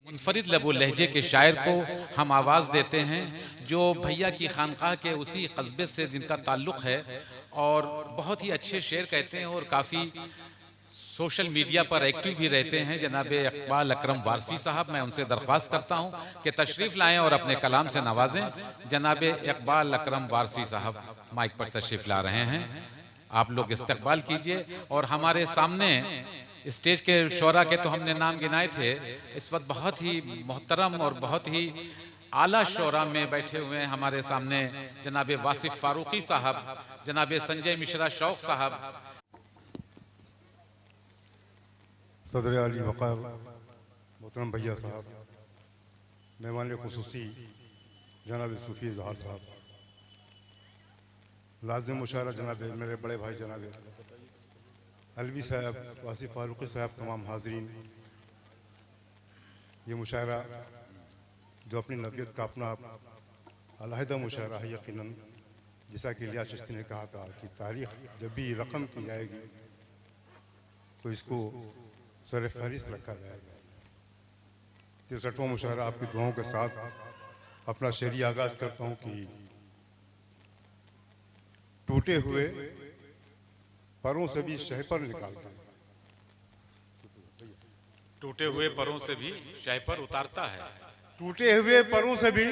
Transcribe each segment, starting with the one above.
मुनफरिद लबो लहजे के शायर को हम आवाज़ देते हैं जो भैया की खानकाह के उसी कस्बे से जिनका ताल्लुक़ है और बहुत ही अच्छे शेर कहते हैं और काफ़ी सोशल मीडिया पर एक्टिव भी रहते हैं। जनाब इकबाल अकरम वारसी साहब, मैं उनसे दरख्वास्त करता हूं कि तशरीफ़ लाएं और अपने कलाम से नवाजें। जनाब इकबाल अकरम वारसी साहब माइक पर तशरीफ़ ला रहे हैं, आप लोग इस्तकबाल कीजिए। और हमारे सामने स्टेज के शोरा के तो हमने नाम गिनाए थे, इस वक्त बहुत ही मोहतरम और बहुत ही आला शोरा में बैठे हुए हैं हमारे सामने जनाब वासिफ फारूकी साहब, जनाब संजय मिश्रा शौक साहब, सदर अली वक़ार मोहतरम भैया साहब, मेहमान खुसूसी जनाब सूफी इजहार साहब, लाजिम मुशारा जनाब मेरे बड़े भाई जनाब अलवी साहब, वासिफ फारूकी साहब, तमाम हाजरीन। ये मुशायरा जो अपनी नबियत का अपना अलहदा मुशायरा है, यकीनन जैसा कि इलियास चिश्ती ने कहा था कि तारीख़ जब भी रकम की जाएगी तो इसको सर फहरिस्त रखा जाएगा। 63वां मुशायरा आपकी दुआओं के साथ अपना शेरी आगाज़ करता हूँ कि टूटे हुए परों से भी शहपर निकालता है, टूटे हुए परों से भी शहपर उतारता है, टूटे हुए परों से भी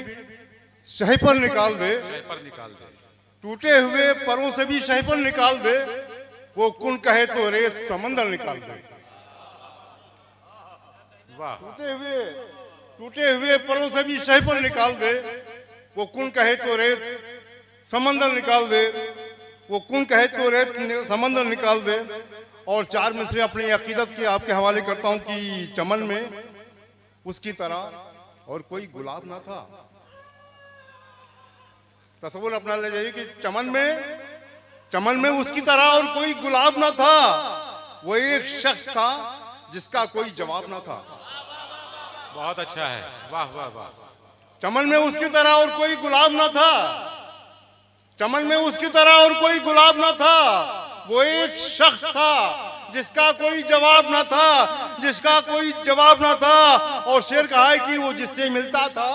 शहपर निकाल दे, शहपर निकाल दे, टूटे हुए परों से भी शहपर निकाल दे, वो कुन कहे तो रेत समंदर निकाल दे। वाह, टूटे हुए परों से भी शहपर निकाल दे, वो कुन कहे तो रेत समंदर निकाल दे, वो कुन कहे तो रेत समंदर निकाल दे। और चार मिसरे अपनी अकीदत के आपके हवाले करता हूं कि चमन में उसकी तरह और कोई गुलाब ना था। तस्वीर अपना ले जाइए कि चमन में उसकी तरह और कोई गुलाब ना था। वो एक शख्स था जिसका कोई जवाब ना था। बहुत अच्छा है, वाह वाह वाह। चमन में उसकी तरह और कोई गुलाब ना था, चमन में उसकी तरह और कोई गुलाब ना था। वो एक शख्स था जिसका कोई जवाब ना था, जिसका कोई जवाब ना था। और शेर कहा है कि वो जिससे मिलता था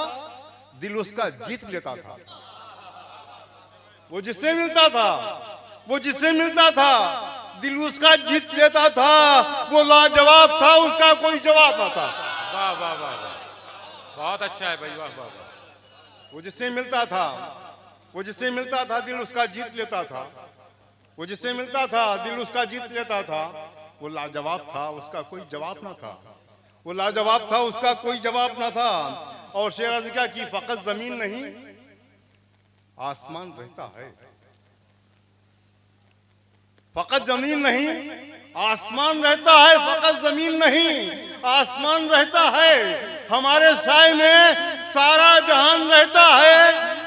दिल उसका जीत लेता था। वो जिससे मिलता था दिल उसका जीत लेता था। वो लाजवाब था, उसका कोई जवाब ना था। वाह वाह वाह वाह, बहुत अच्छा है भाई, वाह वाह वाह। वो जिससे मिलता था दिल उसका जीत लेता था। वो जिससे मिलता था दिल उसका जीत लेता था। वो लाजवाब था, उसका कोई जवाब ना था। वो लाजवाब था, उसका कोई जवाब ना था। और शेर अर्ज़ किया कि फकत जमीन नहीं आसमान रहता है, फकत जमीन नहीं आसमान रहता है, फकत जमीन नहीं आसमान रहता है। हमारे साए में सारा जहान रहता है,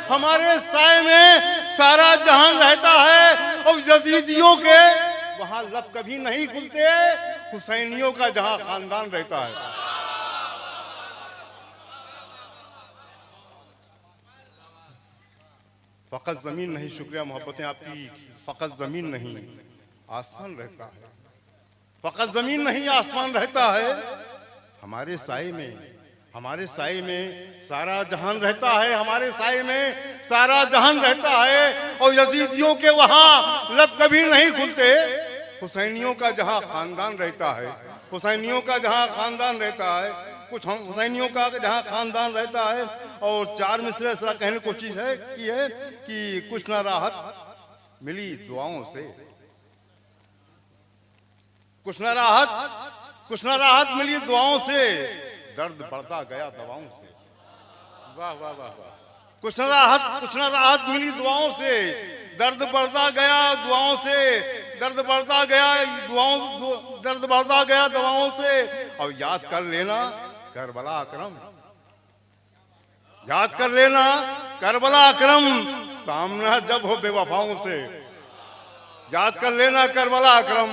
हमारे साए में सारा जहान रहता है। और यजीदियों के वहां लब कभी नहीं खुलते, हुसैनियों का जहां खानदान रहता है। फकत जमीन नहीं, शुक्रिया मोहब्बतें आपकी, फकत जमीन नहीं आसमान रहता है, फकत जमीन नहीं आसमान रहता है। हमारे साए में सारा जहान रहता है, हमारे साए में सारा जहान रहता है। और यजीदियों के वहां लब कभी नहीं खुलते, हुसैनियों का जहां खानदान रहता है, हुसैनियों का जहां खानदान रहता है, कुछ हुसैनियों का जहां खानदान रहता है। और चार मिसरे इस तरह कहने की कोशिश है कि कुछ ना राहत मिली दुआओं से, कुछ ना राहत मिली दुआओं से, दर्द बढ़ता गया दवाओं से। वाह वाह वाह वाह। कुछ ना राहत मिली दुआओं से, दर्द बढ़ता गया दुआओं से, दर्द बढ़ता गया दवाओं से। और याद कर लेना करबला अकरम, याद कर लेना करबला अकरम, सामना जब हो बेवफाओं से। याद कर लेना करबला अकरम,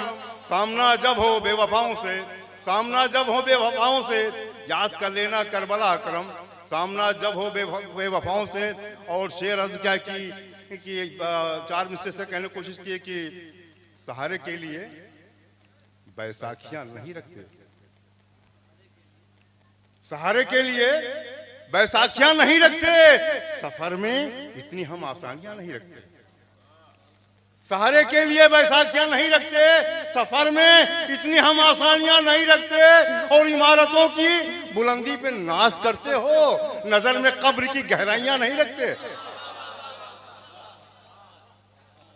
सामना जब हो बेवफाओं से, सामना जब हो बेवफाओं से। याद कर लेना करबला अकरम, सामना जब हो बेवफाओं से। और शेर अर्ज़ क्या कि चार मिसरे से कहने की कोशिश की कि सहारे के लिए बैसाखियां नहीं रखते, सहारे के लिए बैसाखियां नहीं रखते, सफर में इतनी हम आसानियां नहीं रखते। सहारे के लिए बैसाखियां नहीं रखते, सफर में इतनी हम आसानियां नहीं रखते, और इमारतों की बुलंदी पे नाज करते हो, नजर में कब्र की गहराइयां नहीं रखते।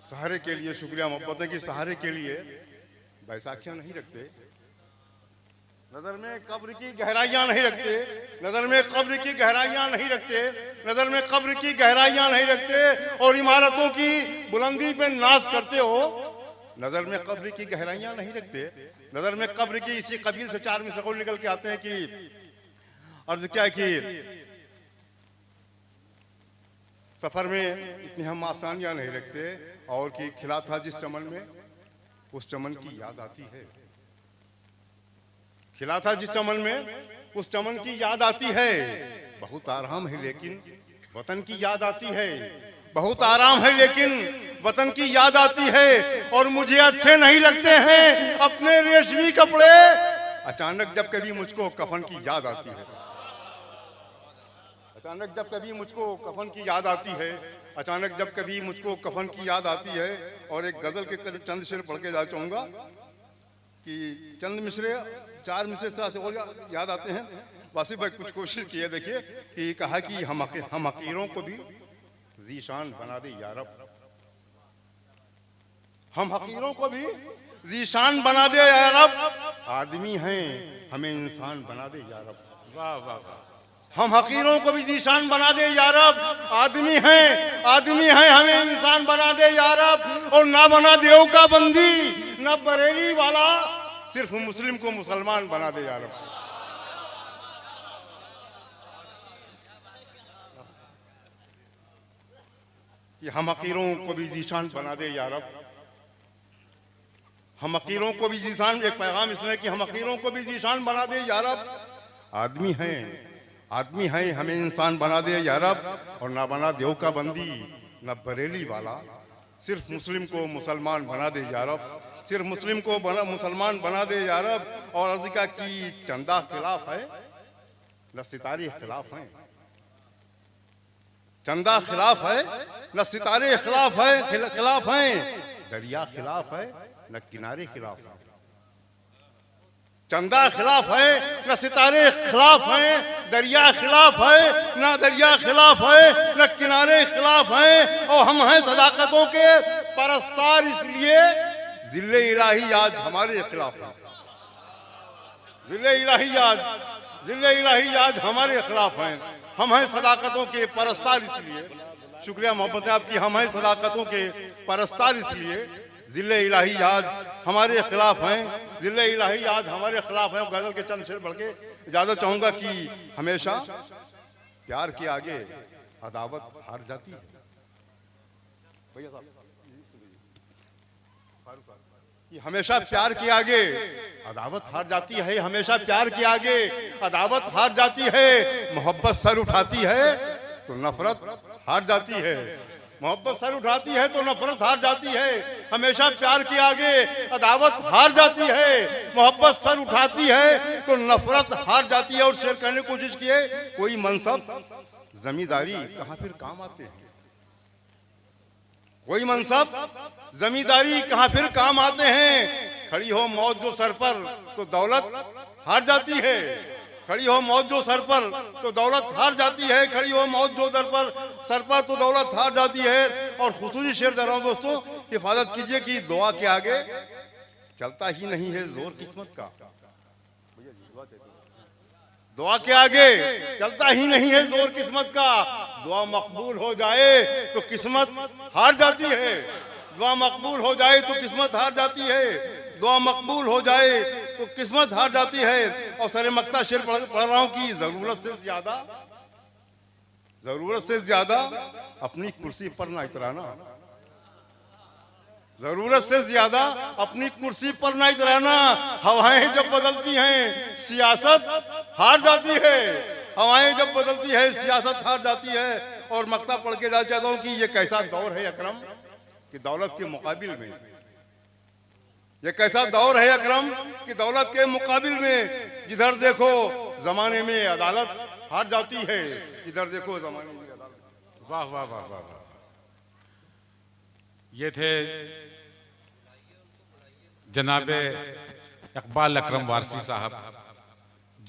सहारे के लिए शुक्रिया मोहब्बत है कि सहारे के लिए बैसाखियां नहीं रखते, नजर में कब्र की गहराइयां नहीं रखते, नजर में कब्र की गहराइयां नहीं रखते, नजर में कब्र की गहराइयां नहीं रखते, और इमारतों की बुलंदी पे नाज करते हो, नजर में कब्र की गहराइयां नहीं रखते, नजर में कब्र की। इसी कबील से चार मिसक़ौल निकल के आते हैं कि अर्ज क्या कि सफर में इतनी हम आसानियां नहीं रखते, और कि खिला था जिस चमन में उस चमन की याद आती है। खिला था जिस चमन में उस चमन की याद आती है। बहुत आराम है लेकिन वतन की याद आती है, बहुत आराम है लेकिन वतन की याद आती है। और मुझे अच्छे नहीं लगते हैं अपने रेशमी कपड़े, अचानक जब कभी मुझको कफन की याद आती है। अचानक जब कभी मुझको कफन की याद आती है, अचानक जब कभी मुझको कफन की याद आती है। और एक गजल के चंद शेर पढ़ के जा चाहूंगा कि चंद मिसरे, चार मिसरे इस तरह से और याद आते हैं। वासिफ भाई कुछ कोशिश की है, देखिए कि कहा कि हम हकीरों को भी ज़ीशान बना दे या रब, हम हकीरों को भी ज़ीशान बना दे या रब, आदमी हैं हमें इंसान बना दे या रब। वाह वाह वाह। हम हकीरों को भी ज़ीशान बना दे या रब, आदमी हैं हमें इंसान बना दे या रब। और ना बना देव का बंदी ना बरेली वाला, सिर्फ मुस्लिम को मुसलमान बना दे या रब। कि हम हकीरों को भी ज़ीशान बना दे या रब, हम हकीरों को भी ज़ीशान, एक पैगाम इसमें कि हम हकीरों को भी ज़ीशान बना दे या रब, आदमी हैं हमें इंसान बना दे या रब। और ना बना देव का बंदी ना बरेली वाला, सिर्फ मुस्लिम को मुसलमान बना दे या रब, सिर्फ मुस्लिम को मुसलमान बना दे या रब। और अर्ज़ का कि चंदा खिलाफ है न सितारे खिलाफ हैं, चंदा खिलाफ है न सितारे खिलाफ हैं, दरिया खिलाफ है न किनारे खिलाफ है। चंदा खिलाफ है न सितारे खिलाफ हैं, दरिया खिलाफ है न दरिया खिलाफ है, न किनारे खिलाफ हैं। और हम हैं सदाकतों के परस्तार, इसलिए जिल्ले इलाही आज हमारे खिलाफ है। जिल्ले इलाही आज हमारे खिलाफ हैं। हम हैं सदाकतों के परस्तार, इसलिए शुक्रिया मोहब्बत है आपकी, हम हैं सदाकतों के परस्तार, इसलिए जिल्ले इलाही आज हमारे खिलाफ हैं, जिल्ले इलाही आज हमारे खिलाफ हैं। गजल के चंद शेर पढ़ के इजाजत चाहूंगा कि हमेशा प्यार के आगे अदावत हार जाती है। कि हमेशा प्यार के आगे अदावत हार जाती है, हमेशा प्यार के आगे अदावत हार जाती है। मोहब्बत सर उठाती है तो नफरत हार जाती है, मोहब्बत सर उठाती है तो नफरत हार जाती है। हमेशा प्यार के आगे अदावत हार जाती है, मोहब्बत सर उठाती है तो नफरत हार जाती है। और शेर कहने की कोशिश की है, कोई मनसब जमींदारी कहाँ फिर काम आते हैं, कोई मनसब जमींदारी कहाँ फिर काम आते हैं। खड़ी हो मौत जो सर पर तो दौलत हार जाती है, खड़ी हो मौत जो सर पर तो दौलत हार जाती है, खड़ी हो मौत जो सर पर तो दौलत हार जाती है। और खुसूसी शेर दे रहा हूं दोस्तों, हिफाजत कीजिए कि दुआ के आगे चलता ही नहीं है जोर किस्मत का, दुआ के आगे चलता ही नहीं है जोर किस्मत का। दुआ मकबूल हो जाए तो किस्मत हार जाती है, दुआ मकबूल हो जाए तो किस्मत हार जाती है, दुआ मकबूल हो जाए तो किस्मत हार जाती है। और सरे मक्ता शेर पढ़ रहा हूं कि जरूरत से ज्यादा अपनी कुर्सी पर ना इतराना, जरूरत से ज्यादा अपनी कुर्सी पर ना इतराना। हवाएं जब बदलती हैं सियासत हार जाती है, हवाएं जब बदलती है सियासत हार जाती है। और मक्ता पढ़ के जाना चाहता हूं कि ये कैसा दौर है अकरम कि दौलत के मुकाबिल में, ये कैसा दौर है अकरम कि दौलत के मुकाबिल में जिधर देखो जमाने में अदालत हार जाती है, इधर देखो जमाने में अदालत। वाह वाह वाह वाह वाह। ये थे जनाबे इकबाल अकरम वारसी साहब।